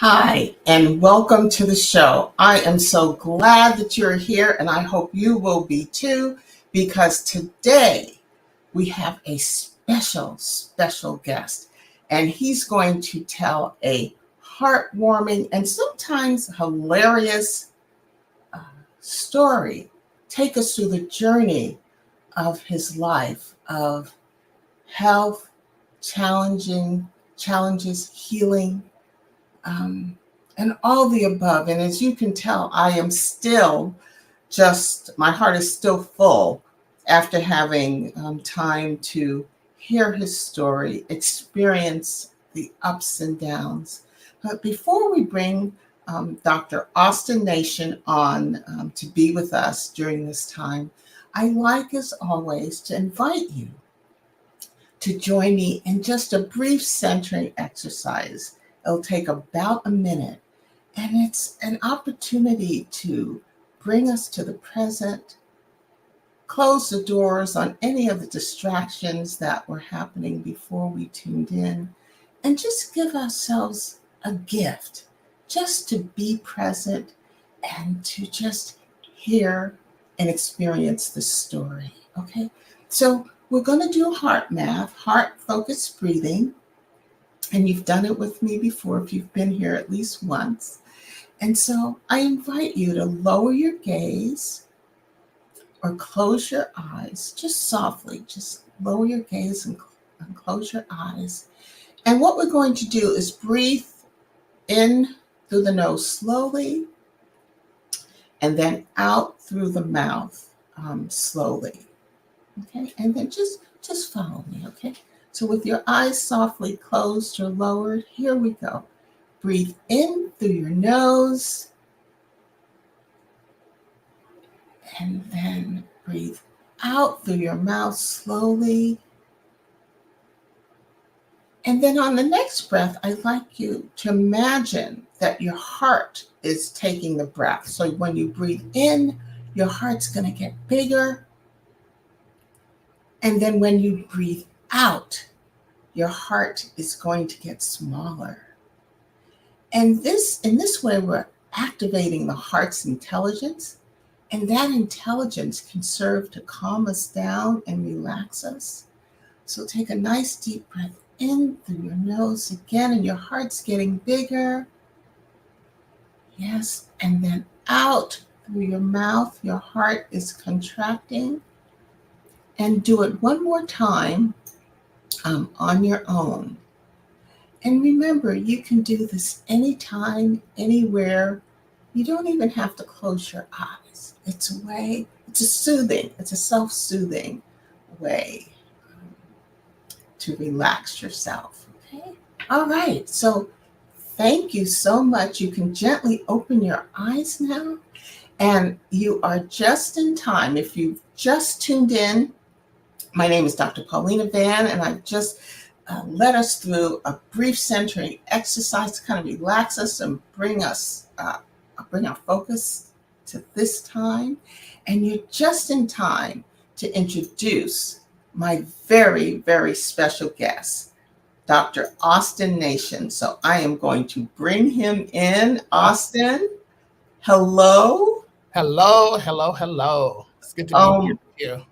Hi, and welcome to the show. I am so glad that you're here, and I hope you will be too, because today we have a special guest, and he's going to tell a heartwarming and sometimes hilarious uh, story. Take us through the journey of his life of health, challenging challenges, healing, and all the above. And as you can tell, I am still my heart is still full after having time to hear his story, experience the ups and downs. But before we bring Dr. Austin Nation on to be with us during this time, I like, as always, to invite you to join me in just a brief centering exercise. It'll take about a minute, and it's an opportunity to bring us to the present, close the doors on any of the distractions that were happening before we tuned in, and just give ourselves a gift just to be present and to just hear and experience the story. Okay, so we're going to do heart math, heart focused breathing. And you've done it with me before if you've been here at least once. And so I invite you to lower your gaze or close your eyes just softly. Just lower your gaze and close your eyes. And what we're going to do is breathe in through the nose slowly and then out through the mouth slowly. Okay, and then just follow me, okay? So with your eyes softly closed or lowered, here we go. Breathe in through your nose, and then breathe out through your mouth slowly. And then on the next breath, I'd like you to imagine that your heart is taking the breath. So when you breathe in, your heart's going to get bigger. And then when you breathe out, your heart is going to get smaller. And in this way, we're activating the heart's intelligence, and that intelligence can serve to calm us down and relax us. So take a nice deep breath in through your nose again, and your heart's getting bigger. Yes, and then out through your mouth, your heart is contracting. And do it one more time on your own. And remember, you can do this anytime, anywhere. You don't even have to close your eyes. It's a self-soothing way to relax yourself. Okay? All right. So thank you so much. You can gently open your eyes now. And you are just in time. If you've just tuned in, my name is Dr. Paulina Van, and I've just led us through a brief centering exercise to kind of relax us and bring our focus to this time. And you're just in time to introduce my very special guest, Dr. Austin Nation. So I am going to bring him in. Austin, hello. Hello. It's good to be here with you.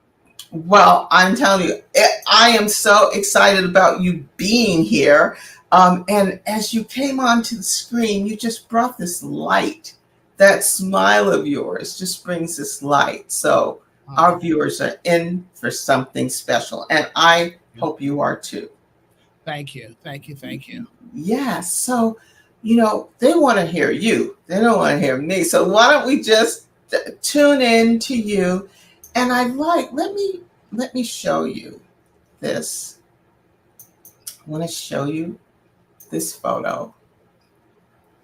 Well, I'm telling you, I am so excited about you being here. And as you came onto the screen, you just brought this light. That smile of yours just brings this light. So our viewers are in for something special. And I hope you are too. Thank you. Yes. So, they want to hear you. They don't want to hear me. So why don't we just tune in to you? And let me show you this. I want to show you this photo.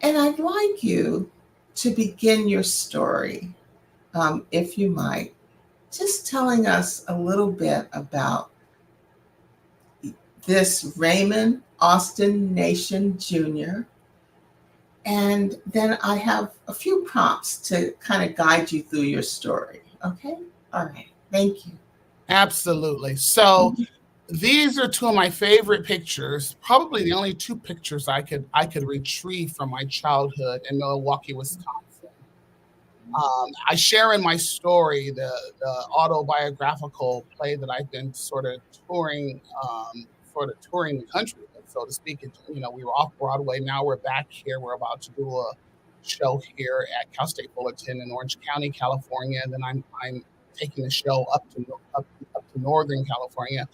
And I'd like you to begin your story, if you might, just telling us a little bit about this Raymond Austin Nation Jr. And then I have a few prompts to kind of guide you through your story. Okay? All right. Thank you. Absolutely. So These are two of my favorite pictures. Probably the only two pictures I could retrieve from my childhood in Milwaukee, Wisconsin. I share in my story the autobiographical play that I've been sort of touring the country with, so to speak. We were off Broadway. Now we're back here. We're about to do a show here at Cal State Fullerton in Orange County, California. And then I'm taking the show up to Northern California,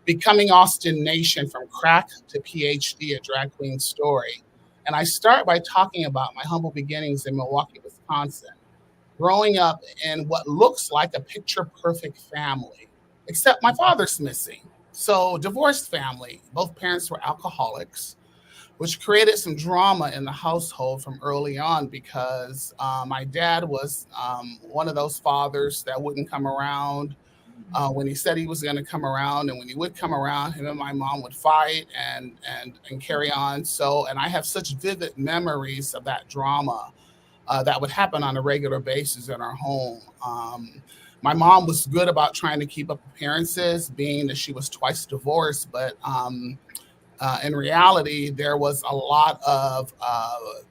Becoming Austin Nation from crack to PhD, a drag queen story. And I start by talking about my humble beginnings in Milwaukee, Wisconsin, growing up in what looks like a picture perfect family, except my father's missing. So, divorced family, both parents were alcoholics, which created some drama in the household from early on because my dad was one of those fathers that wouldn't come around when he said he was going to come around, and when he would come around, him and my mom would fight and carry on. So, and I have such vivid memories of that drama that would happen on a regular basis in our home. My mom was good about trying to keep up appearances, being that she was twice divorced, but in reality, there was a lot of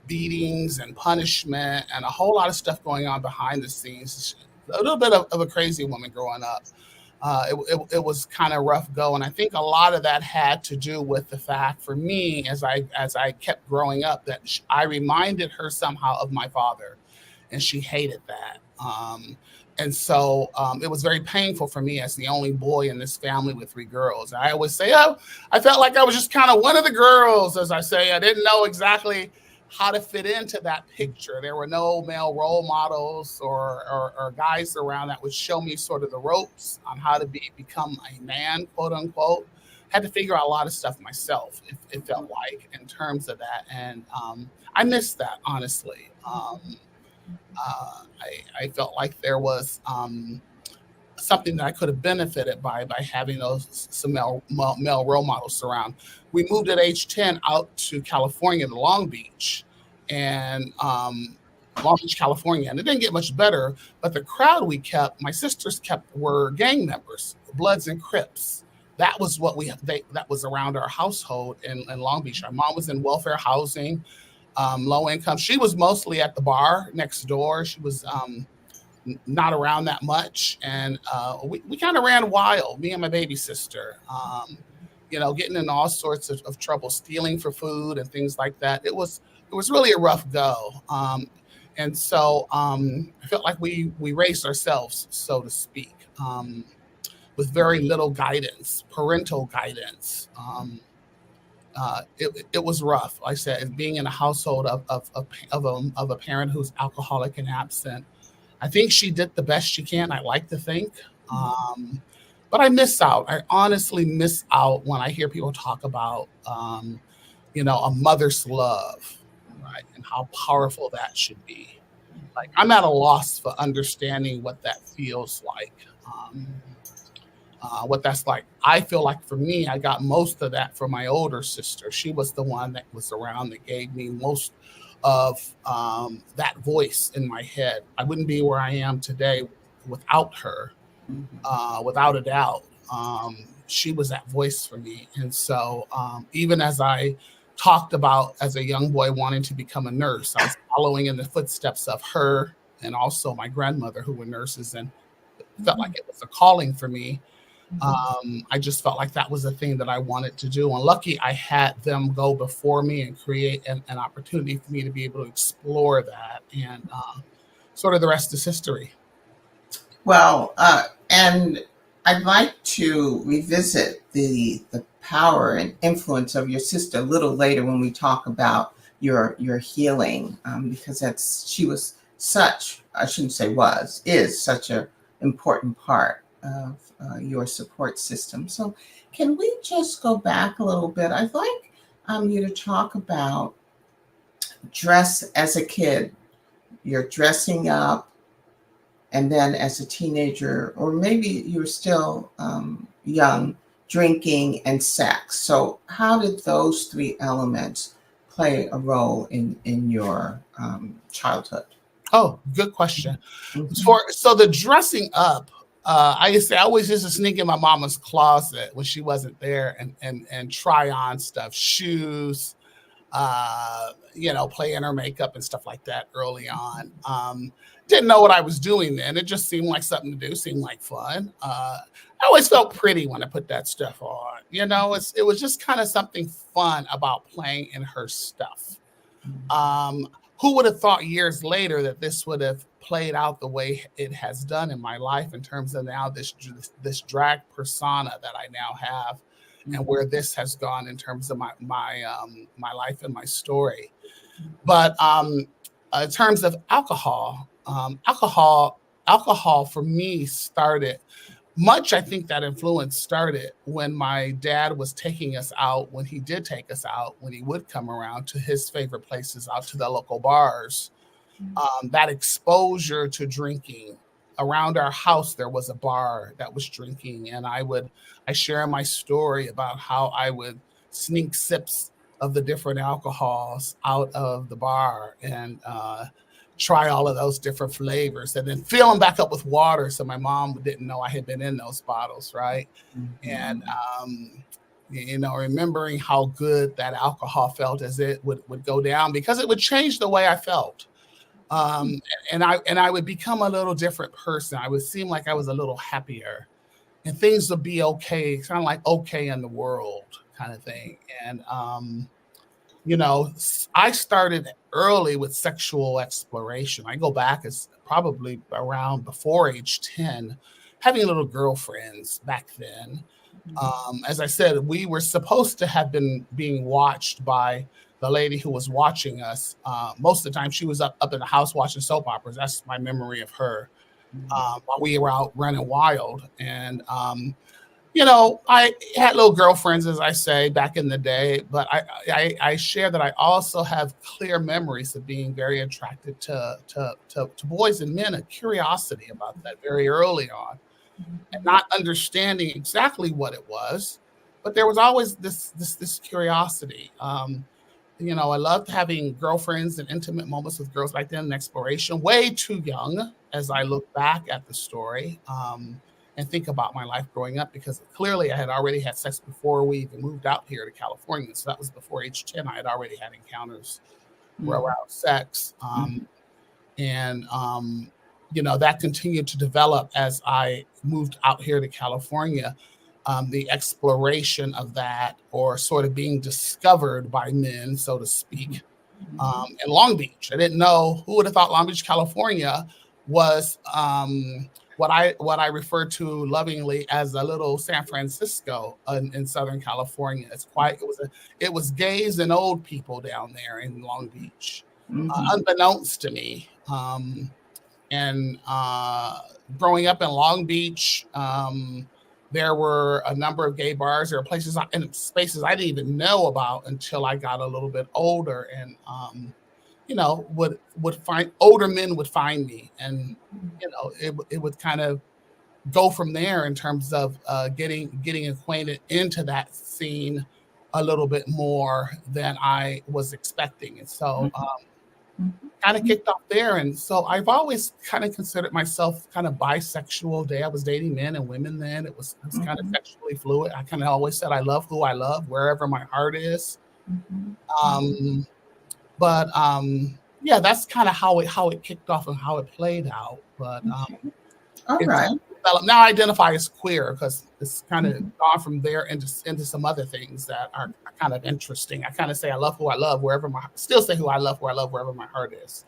beatings and punishment and a whole lot of stuff going on behind the scenes. A little bit of a crazy woman growing up. It was kind of rough go, and I think a lot of that had to do with the fact, for me, as I kept growing up, that I reminded her somehow of my father, and she hated that. And so it was very painful for me as the only boy in this family with three girls. I always say, oh, I felt like I was just kind of one of the girls, as I say. I didn't know exactly how to fit into that picture. There were no male role models or guys around that would show me sort of the ropes on how to become a man, quote unquote. Had to figure out a lot of stuff myself, it felt like, in terms of that. And I missed that, honestly. I felt like there was something that I could have benefited by having some male role models around. We moved at age 10 out to California, to Long Beach, and Long Beach, California, and it didn't get much better. But the crowd we kept, my sisters kept, were gang members, Bloods and Crips. That was what that was around our household in Long Beach. Our mom was in welfare housing, low income. She was mostly at the bar next door. She was not around that much, and we kind of ran wild, me and my baby sister, getting in all sorts of trouble, stealing for food and things like that. It was really a rough go, and so I felt like we raised ourselves, so to speak, with very little guidance, parental guidance. It was rough. Like I said, being in a household of a parent who's alcoholic and absent. I think she did the best she can. I like to think, but I miss out. I honestly miss out when I hear people talk about, a mother's love, right, and how powerful that should be. Like, I'm at a loss for understanding what that feels like. What that's like. I feel like for me, I got most of that from my older sister. She was the one that was around that gave me most of that voice in my head. I wouldn't be where I am today without her, without a doubt. She was that voice for me. And so even as I talked about as a young boy wanting to become a nurse, I was following in the footsteps of her and also my grandmother, who were nurses, and felt like it was a calling for me. I just felt like that was a thing that I wanted to do. And lucky I had them go before me and create an opportunity for me to be able to explore that. And sort of the rest is history. Well, and I'd like to revisit the power and influence of your sister a little later when we talk about your healing, because she was such, I shouldn't say was, is such an important part of your support system. So can we just go back a little bit? I'd like you to talk about dress as a kid. You're dressing up, and then as a teenager, or maybe you're still young, drinking and sex. So how did those three elements play a role in your childhood? Oh, good question. Mm-hmm. So the dressing up, I always used to sneak in my mama's closet when she wasn't there and try on stuff, shoes, playing her makeup and stuff like that early on. Didn't know what I was doing then. It just seemed like something to do, seemed like fun. I always felt pretty when I put that stuff on. It was just kind of something fun about playing in her stuff. Um, who would have thought years later that this would have played out the way it has done in my life in terms of now this drag persona that I now have, and where this has gone in terms of my life and my story. But in terms of alcohol for me started much. I think that influence started when my dad was taking us out. When he did take us out, when he would come around to his favorite places, out to the local bars, that exposure to drinking. Around our house there was a bar that was drinking, and I share my story about how I would sneak sips of the different alcohols out of the bar and try all of those different flavors and then fill them back up with water so my mom didn't know I had been in those bottles, right? And remembering how good that alcohol felt as it would go down, because it would change the way I felt. And I would become a little different person. I would seem like I was a little happier, and things would be okay, kind of like okay in the world kind of thing. And I started early with sexual exploration. I go back as probably around before age 10, having little girlfriends back then. As I said, we were supposed to have been being watched by the lady who was watching us. Most of the time, she was up in the house watching soap operas. That's my memory of her, while we were out running wild. And I had little girlfriends, as I say, back in the day, but I share that I also have clear memories of being very attracted to boys and men, a curiosity about that very early on, and not understanding exactly what it was, but there was always this curiosity. I loved having girlfriends and intimate moments with girls back then in exploration, way too young as I look back at the story. And think about my life growing up, because clearly I had already had sex before we even moved out here to California. So that was before age 10. I had already had encounters around sex. And that continued to develop as I moved out here to California. The exploration of that, or sort of being discovered by men, so to speak, in Long Beach. I didn't know, who would have thought Long Beach, California was what I refer to lovingly as a little San Francisco in Southern California. It was gays and old people down there in Long Beach, unbeknownst to me. And growing up in Long Beach, there were a number of gay bars. There were places and spaces I didn't even know about until I got a little bit older, and would find older men would find me, and it would kind of go from there in terms of getting acquainted into that scene a little bit more than I was expecting. And so kind of kicked off there. And so I've always kind of considered myself kind of bisexual. I was dating men and women then. It was kind of sexually fluid. I kind of always said I love who I love, wherever my heart is. But yeah, that's kind of how it kicked off and how it played out. But all right. Now I identify as queer, because it's kind of gone from there into some other things that are kind of interesting. I kind of say I love who I love, still say who I love wherever my heart is.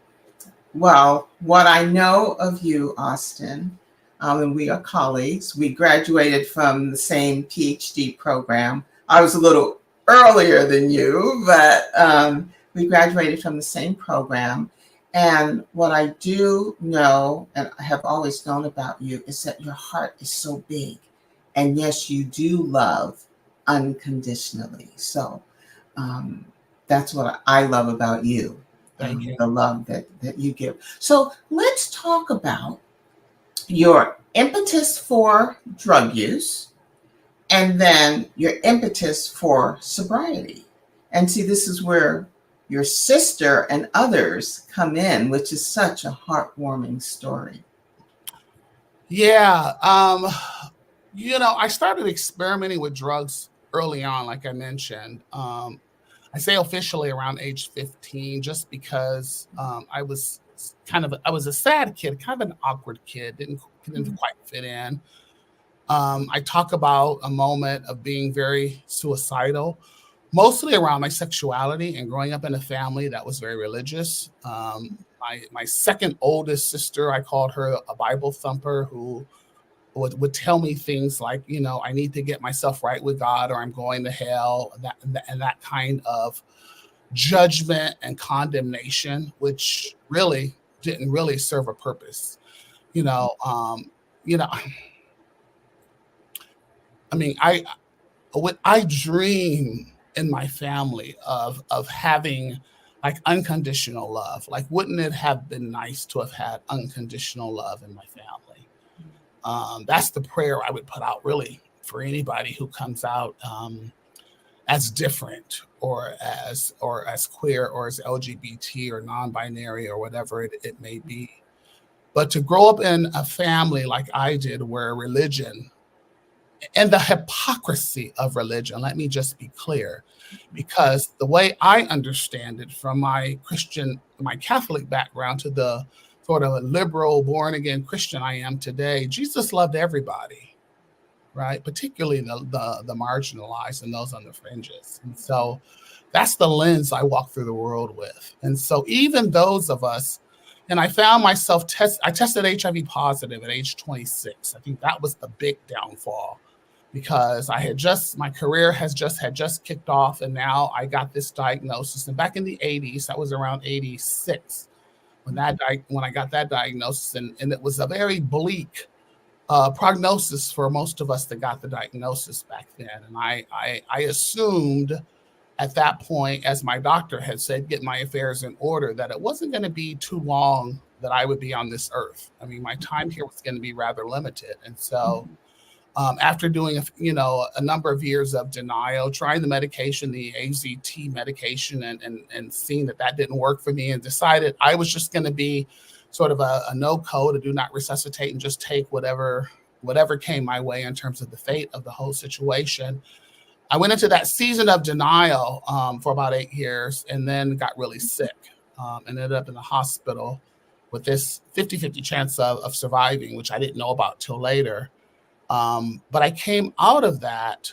Well, what I know of you, Austin, and we are colleagues. We graduated from the same PhD program. I was a little earlier than you, but we graduated from the same program. And what I do know, and I have always known about you, is that your heart is so big. And yes, you do love unconditionally. So that's what I love about you. Thank you. The love that you give. So let's talk about your impetus for drug use, and then your impetus for sobriety. And see, this is where your sister and others come in, which is such a heartwarming story. Yeah. I started experimenting with drugs early on, like I mentioned. I say officially around age 15, just because I was a sad kid, kind of an awkward kid, didn't quite fit in. I talk about a moment of being very suicidal, mostly around my sexuality and growing up in a family that was very religious. My second oldest sister, I called her a Bible thumper who would tell me things like, I need to get myself right with God or I'm going to hell, and that kind of judgment and condemnation, which really didn't really serve a purpose. You know, um, you know, I mean, I dream in my family of having like unconditional love. Like, wouldn't it have been nice to have had unconditional love in my family? That's the prayer I would put out really for anybody who comes out as different or as queer or as LGBT or non-binary or whatever it may be. But to grow up in a family like I did, where religion and the hypocrisy of religion, let me just be clear, because the way I understand it from my Catholic background to the sort of a liberal, born again Christian I am today, Jesus loved everybody, right? Particularly the marginalized and those on the fringes. And so that's the lens I walk through the world with. And so even those of us, and I found myself I tested HIV positive at age 26. I think that was the big downfall, because my career had just kicked off, and now I got this diagnosis. And back in the 80s, that was around 86 when I got that diagnosis, and it was a very bleak prognosis for most of us that got the diagnosis back then. And I assumed at that point, as my doctor had said, get my affairs in order, that it wasn't going to be too long that I would be on this earth. I mean, my time here was going to be rather limited. And so after doing a number of years of denial, trying the medication, the AZT medication, and seeing that didn't work for me, and decided I was just going to be sort of a no code, to do not resuscitate, and just take whatever came my way in terms of the fate of the whole situation. I went into that season of denial for about 8 years, and then got really sick, and ended up in the hospital with this 50-50 chance of surviving, which I didn't know about till later. But I came out of that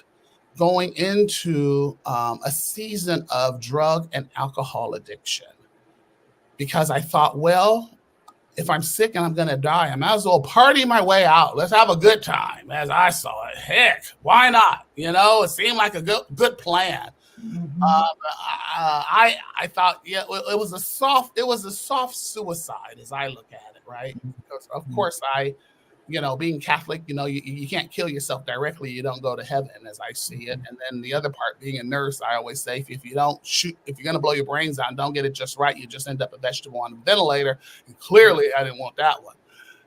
going into a season of drug and alcohol addiction, because I thought, well, if I'm sick and I'm going to die, I might as well party my way out. Let's have a good time, as I saw it. Heck, why not? It seemed like a good plan. Mhm. I thought, yeah, it was a soft suicide, as I look at it, right? Because of course being Catholic, you can't kill yourself directly. You don't go to heaven, as I see it. And then the other part, being a nurse, I always say, if you don't shoot, if you're going to blow your brains out and don't get it just right, you just end up a vegetable on a ventilator. And clearly, I didn't want that one.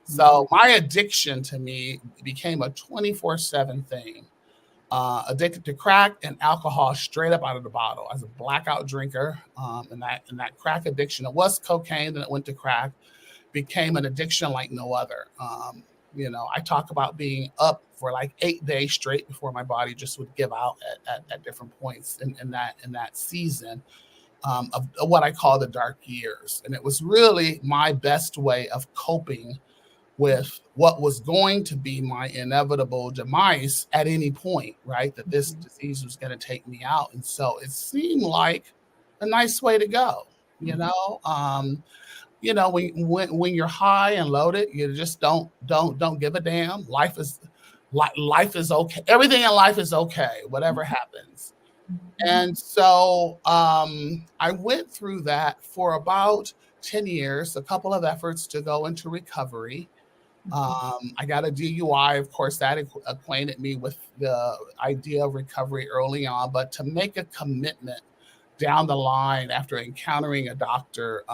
So my addiction to me became a 24/7 thing. Addicted to crack and alcohol straight up out of the bottle. As a blackout drinker, and that crack addiction, it was cocaine, then it went to crack, became an addiction like no other. I talk about being up for like 8 days straight before my body just would give out at different points in that season of what I call the dark years. And it was really my best way of coping with what was going to be my inevitable demise at any point, right? That this disease was going to take me out. And so it seemed like a nice way to go, you know. When you're high and loaded, you just don't give a damn. Life is okay. Everything in life is okay, whatever happens. And so I went through that for about 10 years, a couple of efforts to go into recovery. I got a DUI. Of course, that acquainted me with the idea of recovery early on, but to make a commitment down the line, after encountering a doctor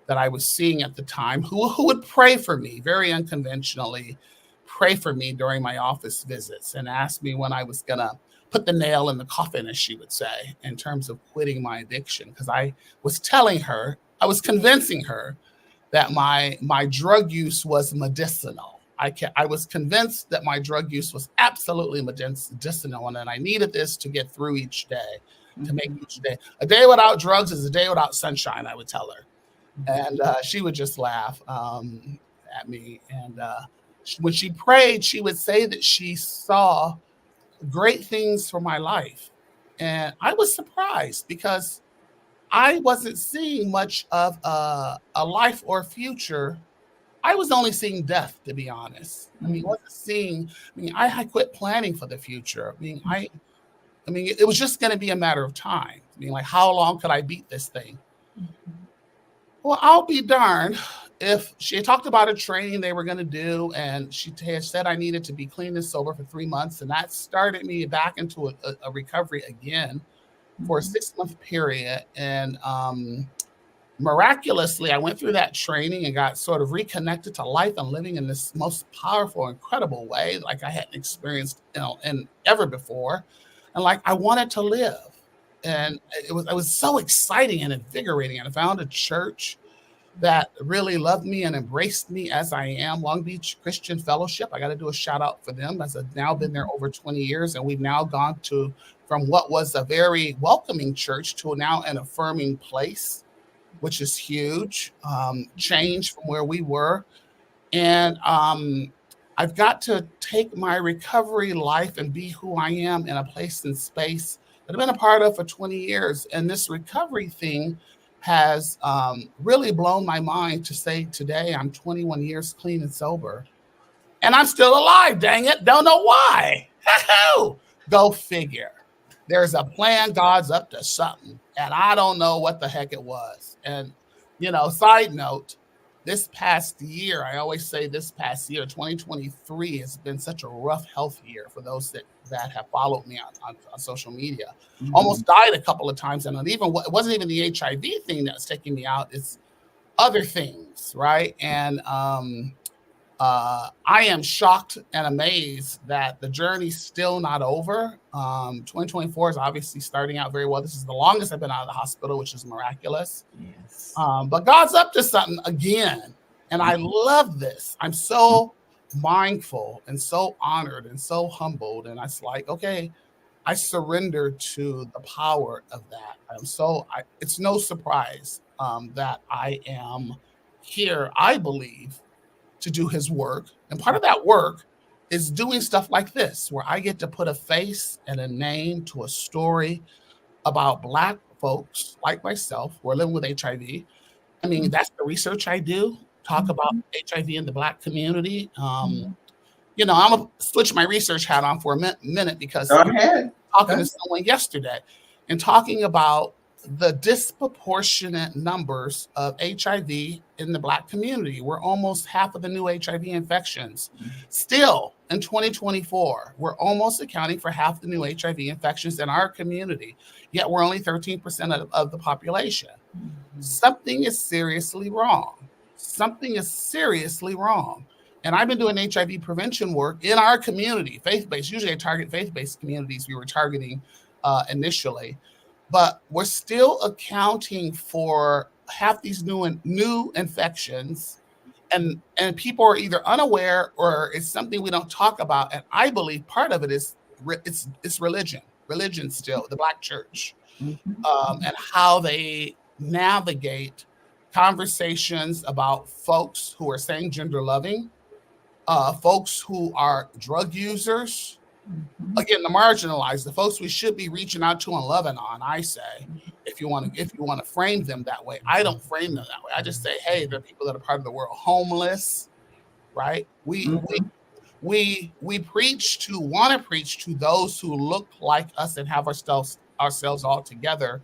that I was seeing at the time, who would pray for me very unconventionally, pray for me during my office visits, and ask me when I was going to put the nail in the coffin, as she would say, in terms of quitting my addiction. Because I was convincing her that my drug use was medicinal. I was convinced that my drug use was absolutely medicinal, and I needed this to get through each day, to make each day. A day without drugs is a day without sunshine, I would tell her. And she would just laugh at me. And when she prayed, she would say that she saw great things for my life. And I was surprised because I wasn't seeing much of a life or future. I was only seeing death, to be honest. I mean, wasn't seeing. I mean, I had quit planning for the future. I mean, it was just going to be a matter of time. I mean, like, how long could I beat this thing? Well, I'll be darned if she talked about a training they were going to do, and she had said I needed to be clean and sober for 3 months, and that started me back into a recovery again for a 6-month period. And miraculously, I went through that training and got sort of reconnected to life and living in this most powerful, incredible way, like I hadn't experienced, and ever before. And like I wanted to live. And it was so exciting and invigorating. And I found a church that really loved me and embraced me as I am. Long Beach Christian Fellowship. I got to do a shout out for them, as I've now been there over 20 years. And we've now gone from what was a very welcoming church to now an affirming place, which is huge. Change from where we were. And I've got to take my recovery life and be who I am in a place and space that I've been a part of for 20 years. And this recovery thing has really blown my mind to say today I'm 21 years clean and sober. And I'm still alive, dang it. Don't know why. Go figure. There's a plan. God's up to something. And I don't know what the heck it was. And, side note, this past year, I always say this past year, 2023 has been such a rough health year for those that have followed me on social media. Mm-hmm. Almost died a couple of times. And it wasn't even the HIV thing that's taking me out. It's other things, right? And I am shocked and amazed that the journey's still not over. 2024 is obviously starting out very well. This is the longest I've been out of the hospital, which is miraculous. Yes. But God's up to something again. And I love this. I'm so mindful and so honored and so humbled. And it's like, okay, I surrender to the power of that. It's no surprise that I am here, I believe, to do his work. And part of that work is doing stuff like this, where I get to put a face and a name to a story about Black folks like myself who are living with HIV. I mean, that's the research I do, talk about HIV in the Black community. I'm going to switch my research hat on for a minute because Go ahead. Talking to someone yesterday and talking about the disproportionate numbers of HIV in the Black community. We're almost half of the new HIV infections. Still, in 2024, we're almost accounting for half the new HIV infections in our community, yet we're only 13% of the population. Something is seriously wrong. Something is seriously wrong. And I've been doing HIV prevention work in our community, faith-based. Usually I target faith-based communities we were targeting initially. But we're still accounting for half these new infections, and people are either unaware or it's something we don't talk about. And I believe part of it is it's religion still, the Black church, and how they navigate conversations about folks who are saying gender loving, folks who are drug users. Again, the marginalized, the folks we should be reaching out to and loving on, I say, if you want to frame them that way. I don't frame them that way. I just say, hey, they're people that are part of the world, homeless, right? We want to preach to those who look like us and have ourselves all together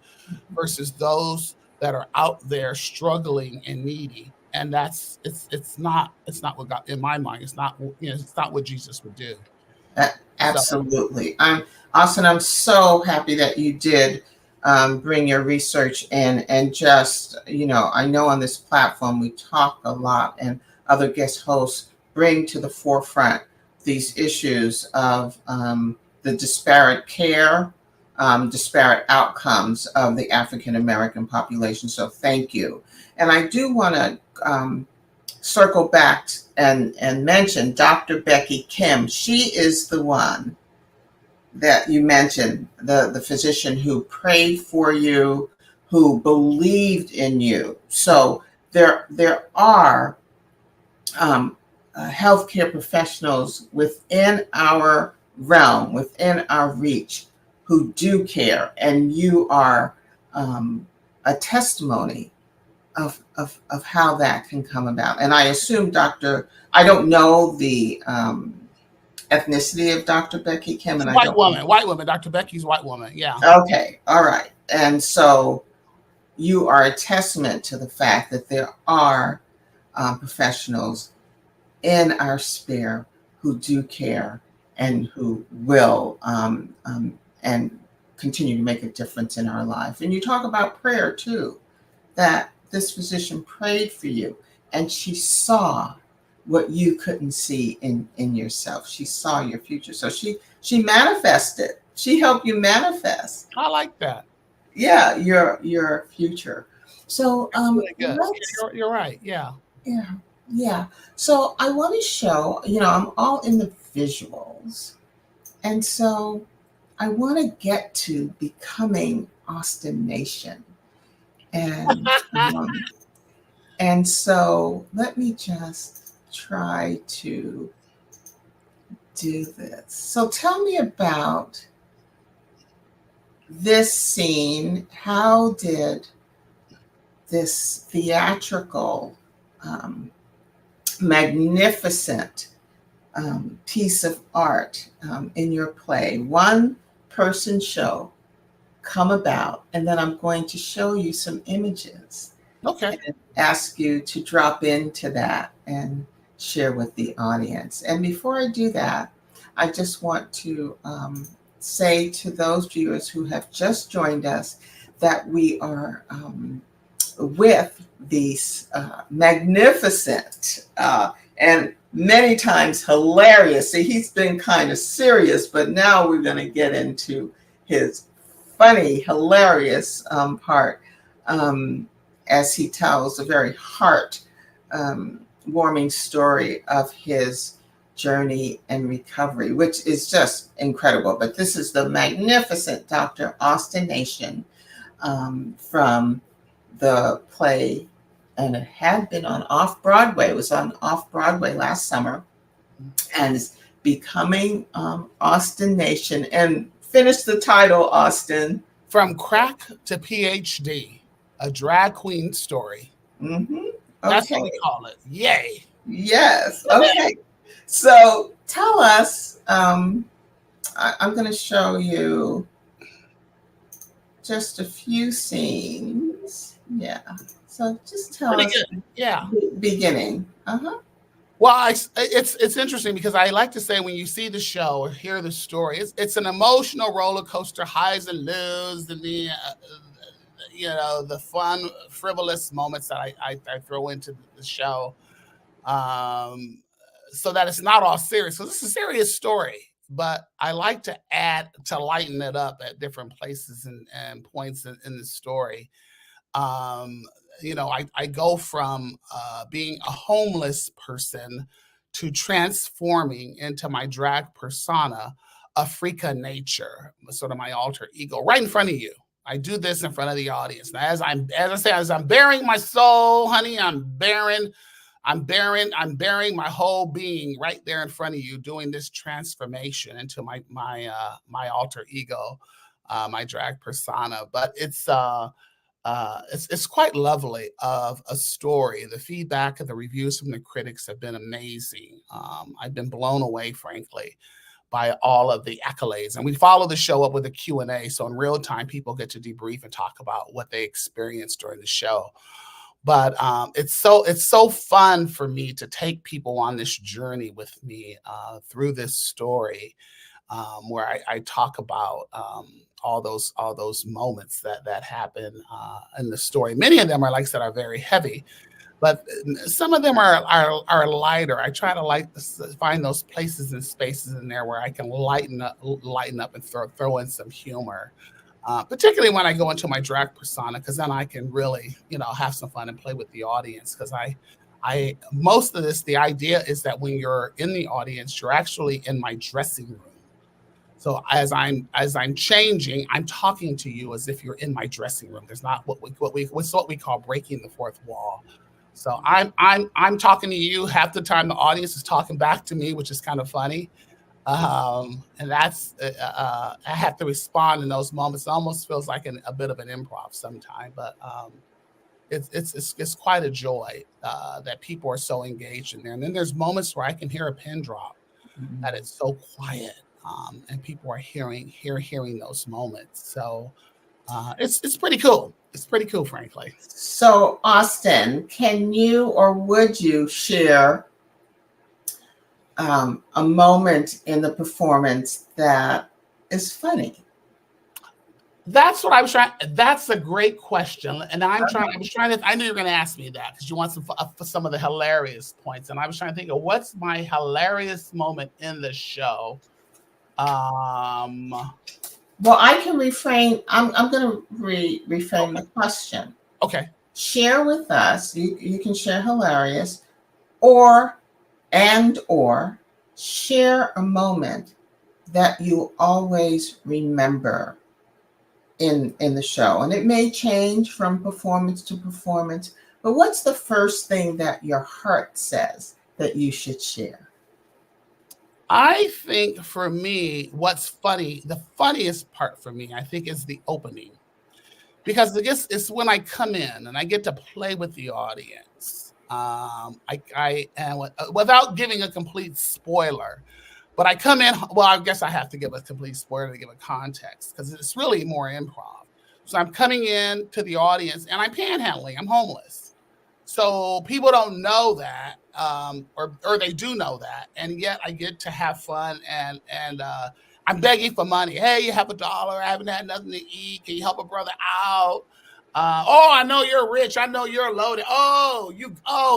versus those that are out there struggling and needy. And it's not what God, in my mind, it's not what Jesus would do. Absolutely. Austin, I'm so happy that you did bring your research in, and just, I know on this platform we talk a lot, and other guest hosts bring to the forefront these issues of the disparate care, disparate outcomes of the African American population. So thank you. And I do want to circle back and mention Dr. Becky Kim. She is the one that you mentioned, the physician who prayed for you, who believed in you. So there are um, healthcare professionals within our realm, within our reach, who do care, and you are a testimony of how that can come about. And I assume I don't know the ethnicity of Dr. Becky Kim, and I don't know. White woman. Dr. Becky's white woman. Yeah. Okay, all right. And so you are a testament to the fact that there are professionals in our sphere who do care and who will and continue to make a difference in our life. And you talk about prayer too, that this physician prayed for you and she saw what you couldn't see in yourself. She saw your future. So she manifested. She helped you manifest. I like that. Yeah, your future. So really good. let's You're right. Yeah. yeah, yeah. So I want to show, I'm all in the visuals. And so I want to get to becoming Austin Nation. And and so let me just try to do this. So tell me about this scene. How did this theatrical, magnificent piece of art in your play, one person show, come about? And then I'm going to show you some images. Okay. And ask you to drop into that and share with the audience. And before I do that, I just want to say to those viewers who have just joined us that we are with these magnificent and many times hilarious. See, he's been kind of serious, but now we're going to get into his funny, hilarious part. As he tells a very heart warming story of his journey and recovery, which is just incredible. But this is the magnificent Dr. Austin Nation from the play, and it had been on off Broadway. It was on off Broadway last summer, and is becoming Austin Nation. And finish the title, Austin. From Crack to PhD. A drag queen story. Mm-hmm. Okay. That's what we call it. Yay. Yes. Okay. So tell us, I'm going to show you just a few scenes. Yeah. So just tell us. Yeah. Beginning. Uh-huh. Well, it's interesting because I like to say when you see the show or hear the story, it's an emotional roller coaster, highs and lows, and the fun, frivolous moments that I throw into the show, so that it's not all serious. So this is a serious story, but I like to add to lighten it up at different places and points in the story. I go from being a homeless person to transforming into my drag persona, Africa Nature, sort of my alter ego, right in front of you. I do this in front of the audience. Now, as I'm bearing my soul, honey, I'm bearing my whole being right there in front of you, doing this transformation into my alter ego, my drag persona. But it's quite lovely of a story. The feedback and the reviews from the critics have been amazing. I've been blown away, frankly, by all of the accolades. And we follow the show up with a Q&A. So in real time, people get to debrief and talk about what they experienced during the show. But it's so fun for me to take people on this journey with me through this story, where I talk about all those moments that happen in the story. Many of them are, like I said, are very heavy, but some of them are lighter. I try to find those places and spaces in there where I can lighten up and throw in some humor. Particularly when I go into my drag persona, because then I can really, have some fun and play with the audience. Because I most of this, the idea is that when you're in the audience, you're actually in my dressing room. So as I'm changing, I'm talking to you as if you're in my dressing room. There's not what's what we call breaking the fourth wall. So I'm talking to you. Half the time, the audience is talking back to me, which is kind of funny. And that's I have to respond in those moments. It almost feels like a bit of an improv sometimes, but it's quite a joy that people are so engaged in there. And then there's moments where I can hear a pin drop, that it's so quiet, and people are hearing those moments. So it's pretty cool. It's pretty cool, frankly. So, Austin, can you or would you share a moment in the performance that is funny? That's what I was trying. That's a great question, and I was trying to. I knew you were going to ask me that because you want some of the hilarious points, and I was trying to think of what's my hilarious moment in the show. Well, I can refrain. I'm going to reframe the question. Okay. Share with us. You can share hilarious, or share a moment that you always remember in the show, and it may change from performance to performance. But what's the first thing that your heart says that you should share? I think for me, what's funny, the funniest part for me, I think, is the opening. Because I guess it's when I come in and I get to play with the audience. Without giving a complete spoiler, but I come in. Well, I guess I have to give a complete spoiler to give a context because it's really more improv. So I'm coming in to the audience and I'm panhandling. I'm homeless. So people don't know that, or they do know that, and yet I get to have fun and I'm begging for money. Hey, you have $1? I haven't had nothing to eat. Can you help a brother out? Oh, I know you're rich. I know you're loaded. Oh,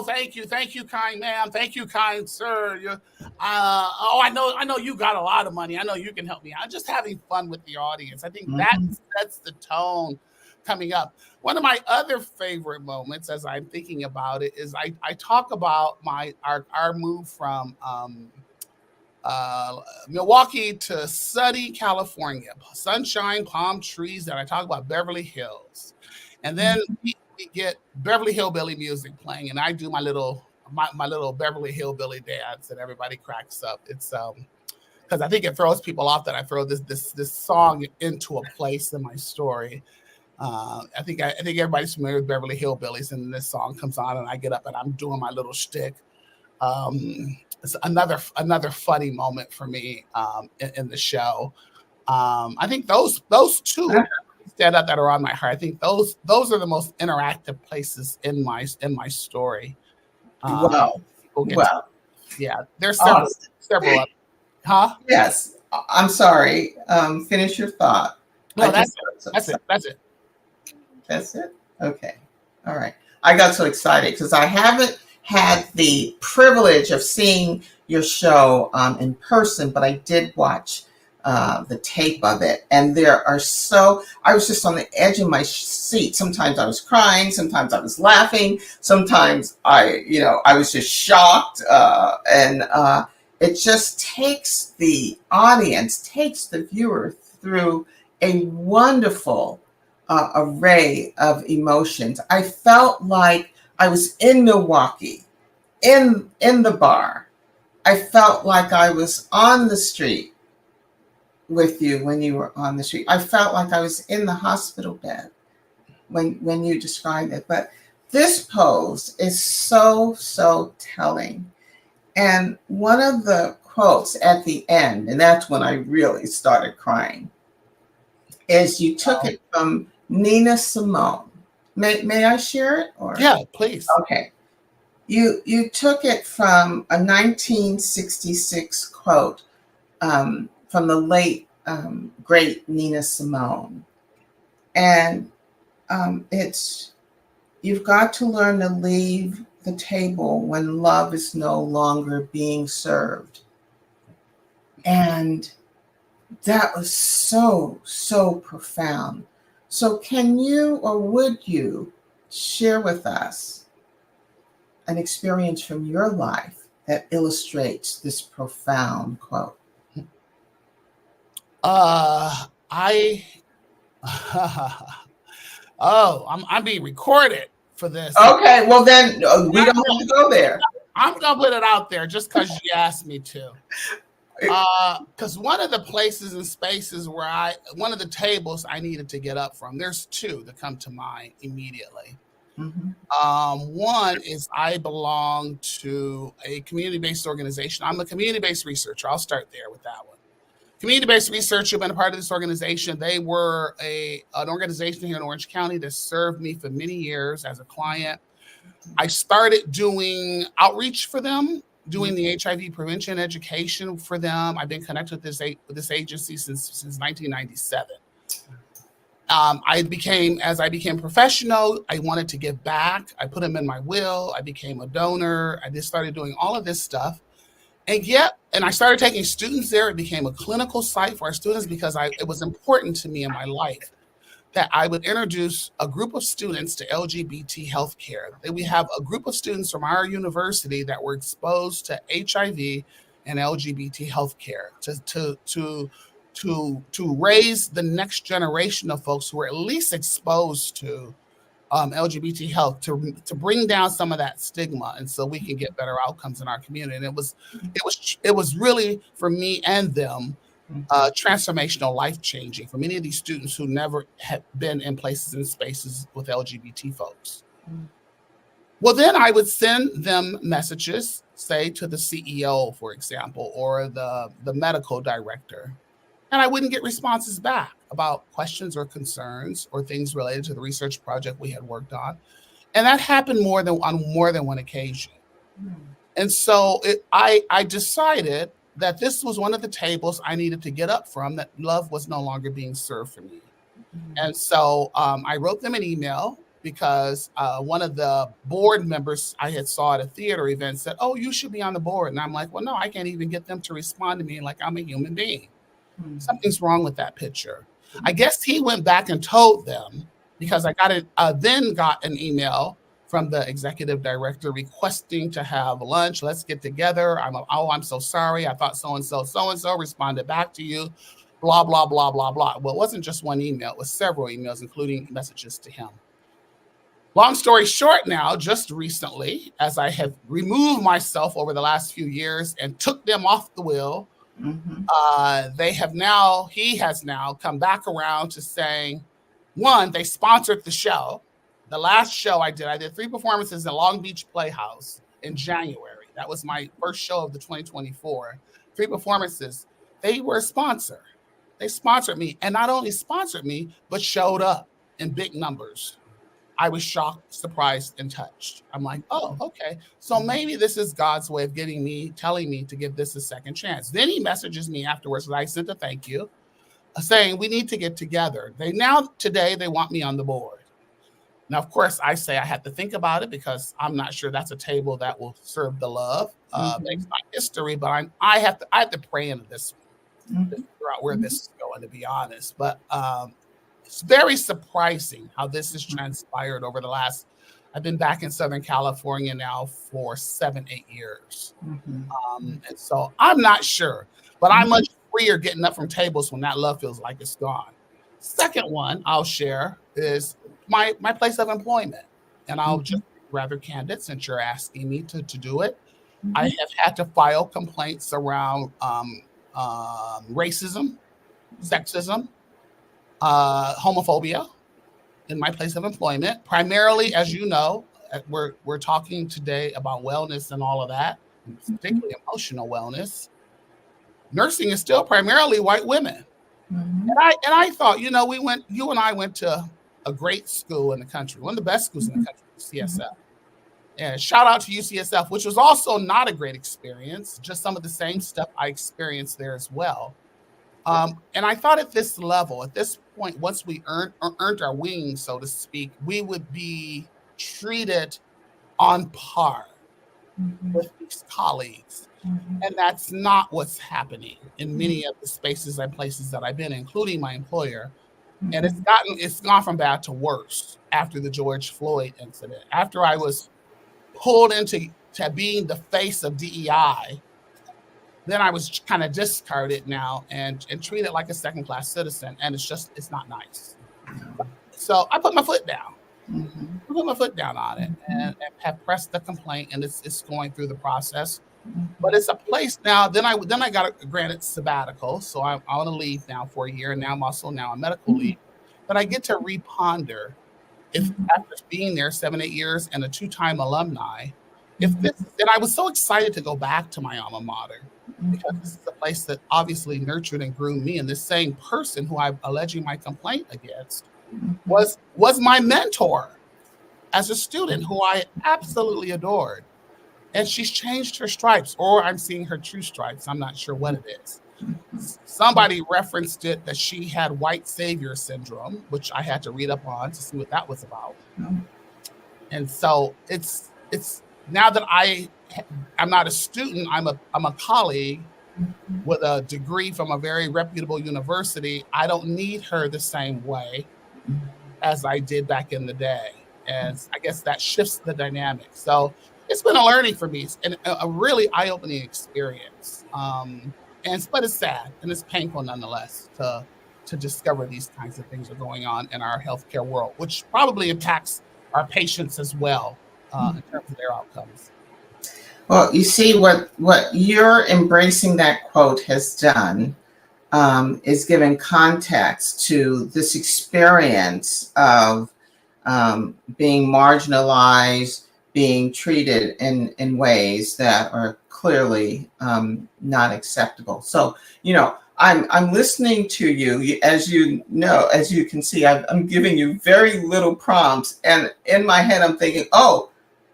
thank you, kind ma'am. Thank you, kind sir. I know you got a lot of money. I know you can help me out. Just having fun with the audience. I think that sets the tone coming up. One of my other favorite moments, as I'm thinking about it, is I talk about our move from Milwaukee to sunny California, sunshine, palm trees, and I talk about Beverly Hills. And then we get Beverly Hillbilly music playing, and I do my little Beverly Hillbilly dance, and everybody cracks up. It's because I think it throws people off that I throw this song into a place in my story. I think everybody's familiar with Beverly Hillbillies, and this song comes on, and I get up and I'm doing my little shtick. It's another funny moment for me in the show. I think those two stand out that are on my heart. I think those are the most interactive places in my story. Wow. Yeah, there's Awesome. several. Huh? Yes. I'm sorry. Finish your thought. No, that's it. That's it? Okay. All right. I got so excited because I haven't had the privilege of seeing your show in person, but I did watch the tape of it. And I was just on the edge of my seat. Sometimes I was crying. Sometimes I was laughing. Sometimes I was just shocked. And it just takes the audience, takes the viewer through a wonderful array of emotions. I felt like I was in Milwaukee, in the bar. I felt like I was on the street with you when you were on the street. I felt like I was in the hospital bed when you described it. But this pose is so telling. And one of the quotes at the end, and that's when I really started crying, is you took it from Nina Simone. May I share it? Or yeah, please. Okay. You took it from a 1966 quote from the late great Nina Simone, and it's, "You've got to learn to leave the table when love is no longer being served." And that was so profound. So can you or would you share with us an experience from your life that illustrates this profound quote? I oh, I'm being recorded for this. Okay, well then we don't have to go there. I'm gonna put it out there just because you asked me to. Because one of the places and spaces where one of the tables I needed to get up from, there's two that come to mind immediately. Mm-hmm. One is I belong to a community-based organization. I'm a community-based researcher. I'll start there with that one. Community-based researcher, been a part of this organization. They were an organization here in Orange County that served me for many years as a client. I started doing outreach for them, doing the HIV prevention education for them. I've been connected with this agency since 1997. As I became professional, I wanted to give back. I put them in my will. I became a donor. I just started doing all of this stuff. And I started taking students there. It became a clinical site for our students because it was important to me in my life that I would introduce a group of students to LGBT healthcare. That we have a group of students from our university that were exposed to HIV and LGBT healthcare to raise the next generation of folks who are at least exposed to LGBT health, to bring down some of that stigma, and so we can get better outcomes in our community. And it was really for me and them transformational, life changing for many of these students who never had been in places and spaces with LGBT folks. Well, then I would send them messages, say to the CEO, for example, or the medical director, and I wouldn't get responses back about questions or concerns or things related to the research project we had worked on. And that happened on more than one occasion. And so I decided that this was one of the tables I needed to get up from, that love was no longer being served for me. And so I wrote them an email because one of the board members I had saw at a theater event said, "Oh, you should be on the board." And I'm like, well, no, I can't even get them to respond to me like I'm a human being. Something's wrong with that picture. I guess he went back and told them, because I then got an email from the executive director requesting to have lunch. Let's get together. I'm so sorry. I thought so-and-so responded back to you, blah, blah, blah, blah, blah. Well, it wasn't just one email. It was several emails, including messages to him. Long story short now, just recently, as I have removed myself over the last few years and took them off the wheel, he has now come back around to saying, one, they sponsored the show. The last show I did 3 performances in Long Beach Playhouse in January. That was my first show of the 2024. 3 performances. They were a sponsor. They sponsored me, and not only sponsored me, but showed up in big numbers. I was shocked, surprised, and touched. I'm like, oh, okay. So maybe this is God's way of telling me to give this a second chance. Then he messages me afterwards, and I sent a thank you, saying we need to get together. Today they want me on the board. Now, of course, I say I have to think about it because I'm not sure that's a table that will serve the love based on history. But I have to pray into this one to figure out where this is going, to be honest. But it's very surprising how this has transpired over the last. I've been back in Southern California now for 7-8 years, and so I'm not sure. But I'm much freer getting up from tables when that love feels like it's gone. Second one I'll share is my place of employment. And I'll just be rather candid since you're asking me to do it. I have had to file complaints around racism, sexism, homophobia in my place of employment. Primarily, as you know, we're talking today about wellness and all of that, particularly emotional wellness. Nursing is still primarily white women. And I thought, you and I went to a great school in the country, one of the best schools in the country, CSF. And shout out to UCSF, which was also not a great experience, just some of the same stuff I experienced there as well. And I thought at this level, at this point, once we earned our wings, so to speak, we would be treated on par with these colleagues. And that's not what's happening in many of the spaces and places that I've been, including my employer. And it's gone from bad to worse after the George Floyd incident. After I was pulled into to being the face of DEI, then I was kind of discarded now and treated like a second class citizen, and it's not nice. So I put my foot down. Mhm. I put my foot down on it Mhm. and have pressed the complaint, and it's going through the process. But Mhm. it's a place now. Then I got a granted sabbatical, so I'm on a leave now for a year, and now I'm also now on medical leave. But I get to reponder if Mhm. after being there 7 8 years and a two-time alumni, if Mhm. this and I was so excited to go back to my alma mater because this is a place that obviously nurtured and groomed me, and this same person who I'm alleging my complaint against Mhm. was my mentor as a student who I absolutely adored. And she's changed her stripes, or I'm seeing her true stripes. I'm not sure what it is. Somebody referenced it that she had white savior syndrome, which I had to read up on to see what that was about. And so it's now that I'm not a student, I'm a colleague with a degree from a very reputable university. I don't need her the same way as I did back in the day. And I guess that shifts the dynamic. So it's been a learning for me and a really eye-opening experience. But it's sad and it's painful nonetheless to discover these kinds of things are going on in our healthcare world, which probably impacts our patients as well in terms of their outcomes. Well, you see what you're embracing that quote has done is given context to this experience of being marginalized, being treated in ways that are clearly not acceptable. So, I'm listening to you. As you know, as you can see, I'm giving you very little prompts, and in my head, I'm thinking, oh,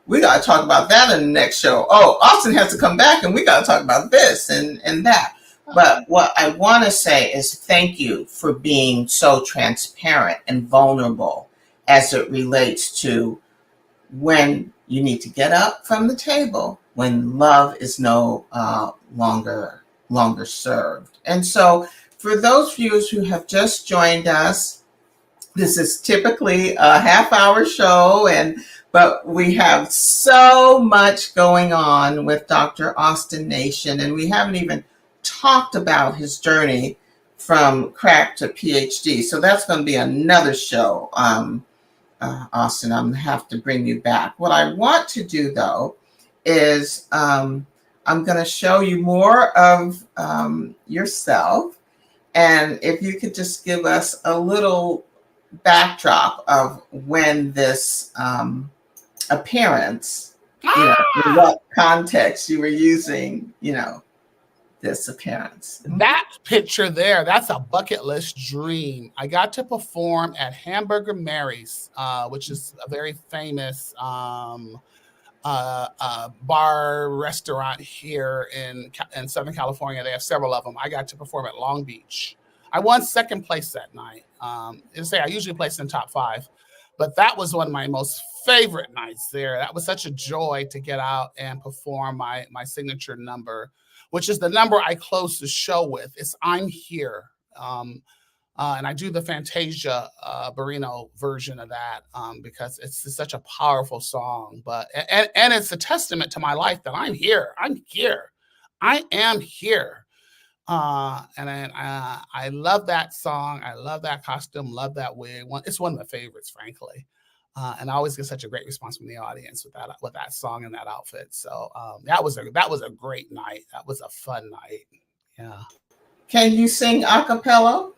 we got to talk about that in the next show. Oh, Austin has to come back, and we got to talk about this and that. But what I want to say is thank you for being so transparent and vulnerable as it relates to when you need to get up from the table when love is no longer served. And so, for those viewers who have just joined us, this is typically a half-hour show, and but we have so much going on with Dr. Austin Nation, and we haven't even talked about his journey from crack to PhD. So that's going to be another show. Austin, I'm gonna have to bring you back. What I want to do though is I'm going to show you more of yourself, and if you could just give us a little backdrop of when this appearance, in Ah, what context you were using, this appearance. that picture there, that's a bucket list dream. I got to perform at Hamburger Mary's, which is a very famous bar restaurant here in Southern California. They have several of them. I got to perform at Long Beach. I won second place that night. I usually place in top five, but that was one of my most favorite nights there. That was such a joy to get out and perform my signature number, which is the number I close the show with. It's "I'm Here." And I do the Fantasia Barrino version of that because it's such a powerful song. And it's a testament to my life that I'm here. I'm here. I am here. I love that song. I love that costume. Love that wig. It's one of my favorites, frankly. And I always get such a great response from the audience with that song and that outfit. So that was a great night. That was a fun night. Yeah. Can you sing a cappella?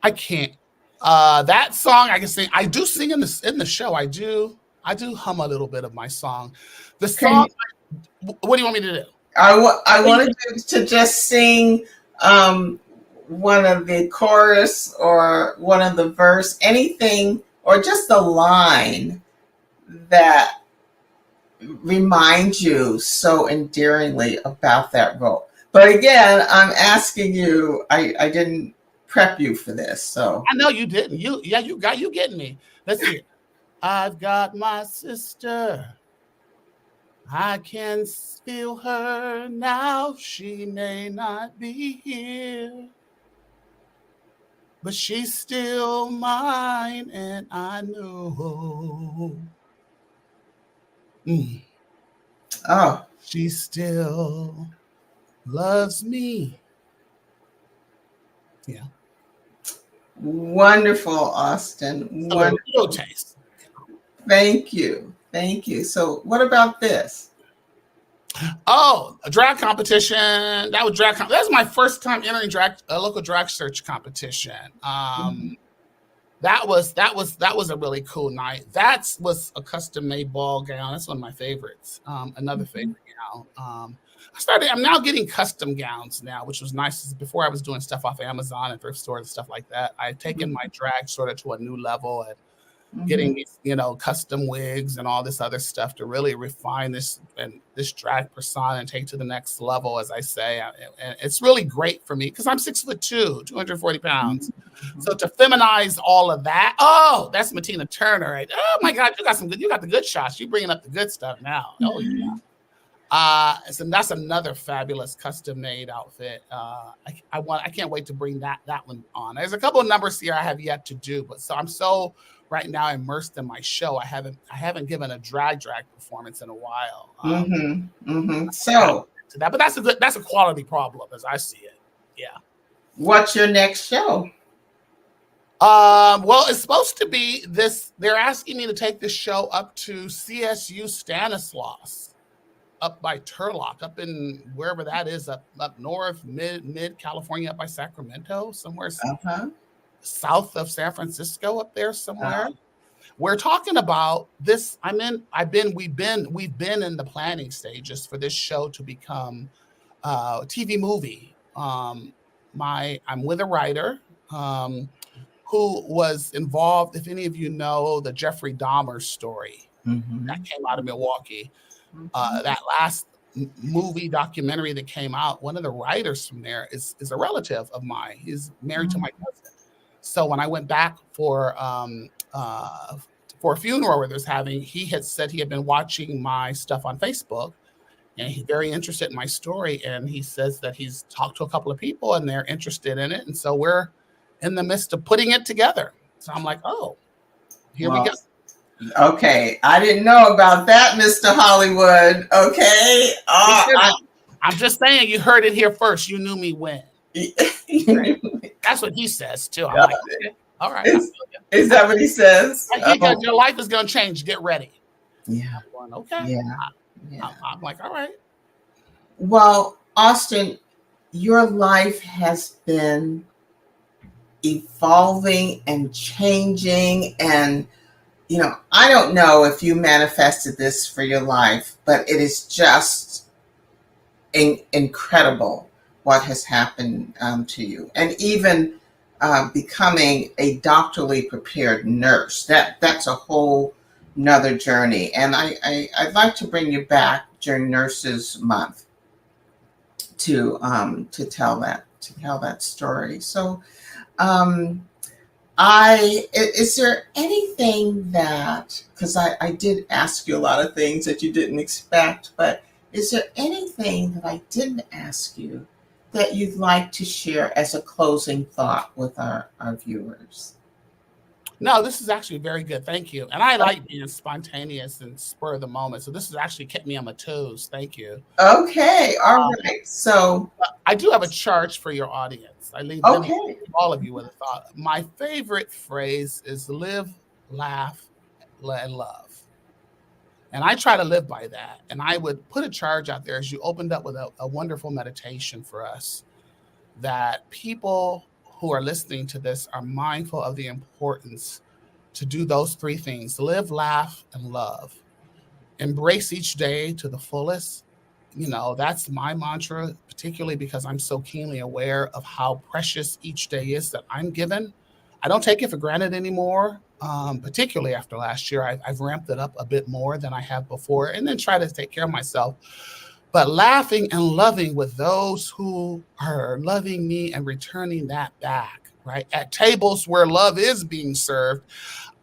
I can't. That song I can sing. I do sing in the show. I do hum a little bit of my song. The Can song. What do you want me to do? I wanted you to just sing one of the chorus or one of the verse, anything, or just a line that reminds you so endearingly about that role. But again, I'm asking you, I didn't prep you for this. So, I know you didn't. You getting me. Let's see it. I've got my sister. I can feel her now. She may not be here, but she's still mine, and I know Mm. Oh, She still loves me. Yeah, wonderful, Austin. a little Wonderful. taste. Thank you. Thank you. So, what about this? Oh, a drag competition. That was drag. That was my first time entering a local drag search competition. Mhm. That was a really cool night. That was a custom made ball gown. That's one of my favorites. Another Mhm. favorite gown. I'm now getting custom gowns now, which was nice. Before I was doing stuff off Amazon and thrift stores and stuff like that. I've taken my drag sort of to a new level and Mhm. getting these, custom wigs and all this other stuff to really refine this drag persona and take to the next level, as I say. And it's really great for me because I'm 6'2", 240 pounds. Mhm. So to feminize all of that, oh, that's Matina Turner, right? Oh my God, you got the good shots. You bringing up the good stuff now. Oh yeah. So that's another fabulous custom made outfit. I can't wait to bring that one on. There's a couple of numbers here I have yet to do, but I'm so right now immersed in my show. I haven't given a drag performance in a while. Mhm. Mhm. Got So, to that, but that's a quality problem as I see it. Yeah. what's your next show? Well, it's supposed to be this. They're asking me to take this show up to CSU Stanislaus, up by Turlock, up in wherever that is, up north, mid California, up by Sacramento, somewhere Uh-huh. south of San Francisco, up there somewhere. Uh, We're talking about this. We've been in the planning stages for this show to become a TV movie. I'm with a writer who was involved. If any of you know the Jeffrey Dahmer story that mhm. came out of Milwaukee, Mhm. that last movie documentary that came out, one of the writers from there is a relative of mine. He's married to my cousin. So when I went back for a funeral where there's having, he had said he had been watching my stuff on Facebook and he's very interested in my story. And he says that he's talked to a couple of people and they're interested in it. And so we're in the midst of putting it together. So I'm like, oh, here we Well, go. okay. I didn't know about that, Mr. Hollywood. Okay. I'm just saying, you heard it here first. You knew me when. That's what he says too. I'm like, okay, all right. I is, feel you. is that what he says? He goes, Oh, your life is going to change. Get ready. yeah. I'm going, okay. Yeah. Yeah. I'm like, all right. Well, Austin, your life has been evolving and changing. And, I don't know if you manifested this for your life, but it is just incredible what has happened to you. And even becoming a doctorally prepared nurse, that's a whole another journey. And I'd like to bring you back during Nurses Month to tell that story. So, um, is there anything that, because I did ask you a lot of things that you didn't expect, but is there anything that I didn't ask you that you'd like to share as a closing thought with our viewers? No, this is actually very good. Thank you. And I like being spontaneous and spur of the moment. So this has actually kept me on my toes. Thank you. Okay, all Um, right. So, I do have a charge for your audience. I leave them, okay. all of you, with a thought. My favorite phrase is live, laugh, and love. And I try to live by that. And I would put a charge out there as you opened up with a wonderful meditation for us, that people who are listening to this are mindful of the importance to do those three things: live, laugh, and love. Embrace each day to the fullest. That's my mantra, particularly because I'm so keenly aware of how precious each day is that I'm given. I don't take it for granted anymore, particularly after last year. I've ramped it up a bit more than I have before, and then try to take care of myself. But laughing and loving with those who are loving me and returning that back, right? At tables where love is being served,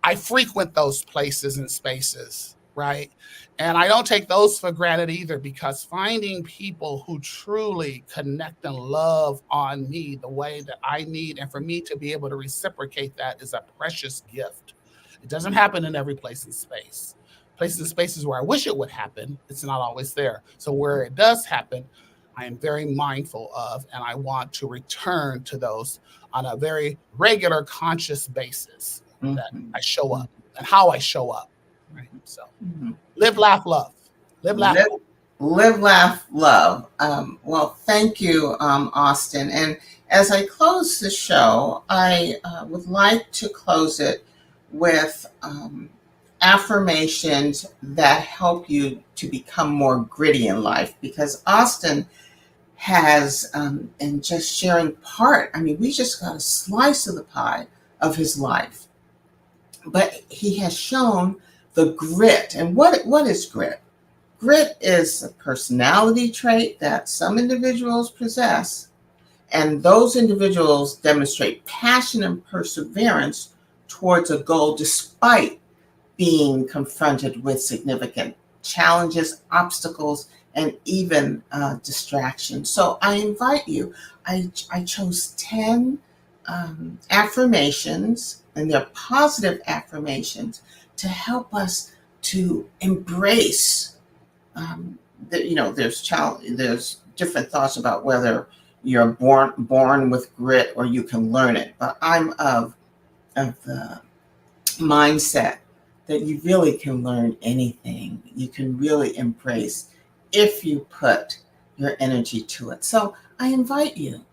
I frequent those places and spaces, right? And I don't take those for granted either, because finding people who truly connect and love on me the way that I need, and for me to be able to reciprocate that, is a precious gift. It doesn't happen in every place and space, places and spaces where I wish it would happen, it's not always there. So where it does happen, I am very mindful of, and I want to return to those on a very regular, conscious basis that Mhm. I show up and how I show up. Right. So Mhm. live, laugh, love. Live, laugh, Live, love. live, laugh, love. Well, thank you, Austin. And as I close the show, I would like to close it with affirmations that help you to become more gritty in life. Because Austin has, and just sharing part, I mean, we just got a slice of the pie of his life. But he has shown the grit. And what is grit? Grit is a personality trait that some individuals possess, and those individuals demonstrate passion and perseverance towards a goal despite being confronted with significant challenges, obstacles, and even distractions. So I invite you, I chose 10 affirmations, and they're positive affirmations to help us to embrace there's different thoughts about whether you're born with grit or you can learn it. But I'm of the mindset that you really can learn anything. You can really embrace if you put your energy to it. So I invite you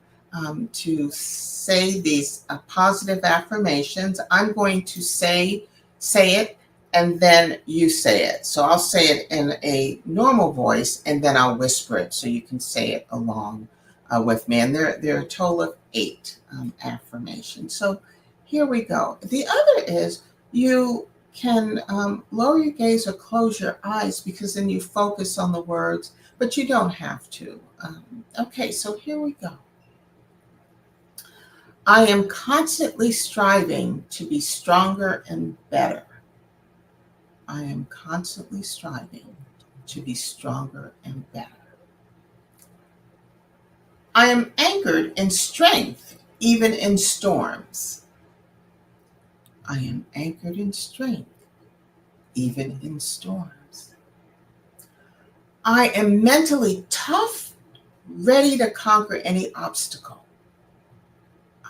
to say these positive affirmations. I'm going to say it, and then you say it. So I'll say it in a normal voice, and then I'll whisper it so you can say it along with me. And there are a total of 8 affirmations. So here we go. The other is you can lower your gaze or close your eyes, because then you focus on the words, but you don't have to. Okay, so here we go. I am constantly striving to be stronger and better. I am constantly striving to be stronger and better. I am anchored in strength, even in storms. I am anchored in strength, even in storms. I am mentally tough, ready to conquer any obstacle.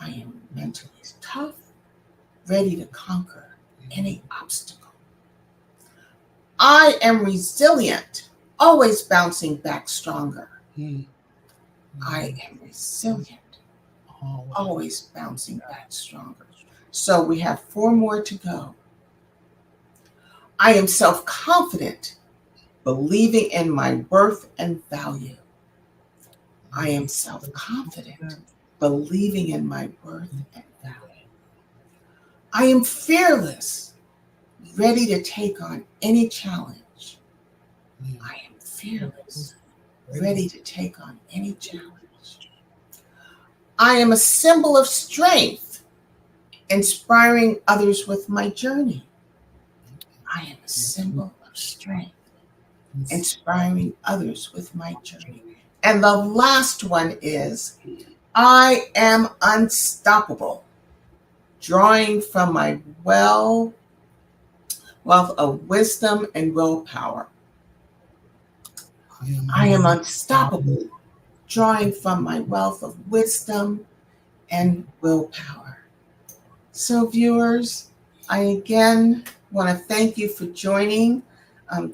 I am mentally tough, ready to conquer any obstacle. I am resilient, always bouncing back stronger. I am resilient, always bouncing back stronger. So we have 4 more to go. I am self-confident, believing in my worth and value. I am self-confident, believing in my worth and value. I am fearless, ready to take on any challenge. I am fearless, ready to take on any challenge. I am a symbol of strength, inspiring others with my journey. I am a symbol of strength, inspiring others with my journey. And the last one is, I am unstoppable, drawing from my wealth of wisdom and willpower. I am unstoppable, drawing from my wealth of wisdom and willpower. So, viewers, I again want to thank you for joining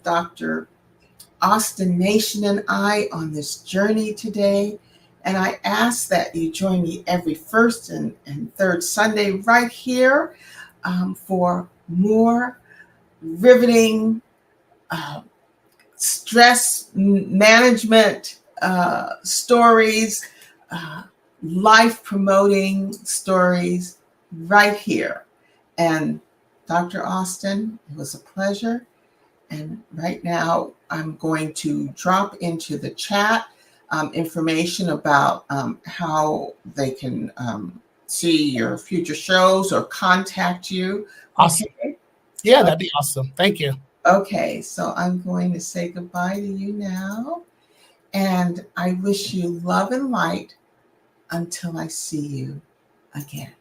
Dr. Austin Nation and I on this journey today. And I ask that you join me every first and third Sunday right here for more riveting stress management stories, life promoting stories right here. And Dr. Austin, it was a pleasure. And right now, I'm going to drop into the chat information about how they can see your future shows or contact you. Awesome. Okay. Yeah, that'd be awesome. Thank you. Okay, so I'm going to say goodbye to you now. And I wish you love and light until I see you again.